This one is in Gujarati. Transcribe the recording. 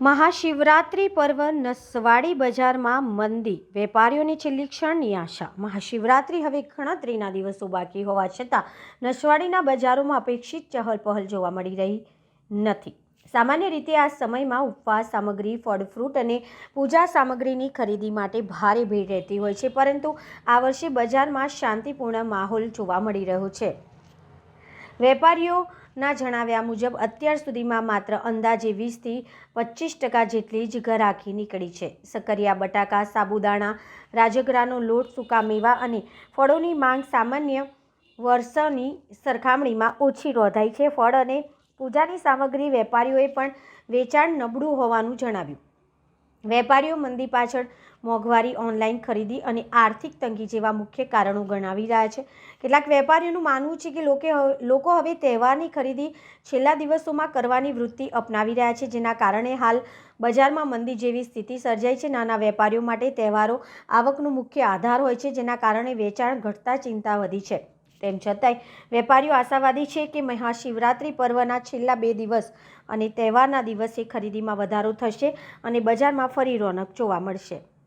મહાશિવરાત્રિ પર્વ નસવાડી બજારમાં મંદી, વેપારીઓની છેલ્લી ક્ષણની આશા। મહાશિવરાત્રિ હવે ગણતરીના દિવસો બાકી હોવા છતાં નસવાડીના બજારોમાં અપેક્ષિત ચહલપહલ જોવા મળી રહી નથી। સામાન્ય રીતે આ સમયમાં ઉપવાસ સામગ્રી, ફળ ફ્રૂટ અને પૂજા સામગ્રીની ખરીદી માટે ભારે ભીડ રહેતી હોય છે, પરંતુ આ વર્ષે બજારમાં શાંતિપૂર્ણ માહોલ જોવા મળી રહ્યો છે। વેપારીઓના જણાવ્યા મુજબ અત્યાર સુધીમાં માત્ર અંદાજે 20 થી 25% જેટલી જ ઘરાકી નીકળી છે। સક્કરિયા, બટાકા, સાબુદાણા, રાજગરાનો લોટ, સૂકા મેવા અને ફળોની માંગ સામાન્ય વર્ષની સરખામણીમાં ઓછી નોંધાઈ છે। ફળ અને પૂજાની સામગ્રી વેપારીઓએ પણ વેચાણ નબળું હોવાનું જણાવ્યું। વેપારીઓ મંદી પાછળ મોંઘવારી, ઓનલાઈન ખરીદી અને આર્થિક તંગી જેવા મુખ્ય કારણો ગણાવી રહ્યા છે। કેટલાક વેપારીઓનું માનવું છે કે લોકો હવે તહેવારની ખરીદી છેલ્લા દિવસોમાં કરવાની વૃત્તિ અપનાવી રહ્યા છે, જેના કારણે હાલ બજારમાં મંદી જેવી સ્થિતિ સર્જાઈ છે। નાના વેપારીઓ માટે તહેવારો આવકનો મુખ્ય આધાર હોય છે, જેના કારણે વેચાણ ઘટતા ચિંતા વધી છે। તેમ છતાંય વેપારીઓ આશાવાદી છે કે મહાશિવરાત્રિ પર્વના છેલ્લા 2 દિવસ અને તહેવારના દિવસે ખરીદીમાં વધારો થશે અને બજારમાં ફરી રોનક જોવા મળશે।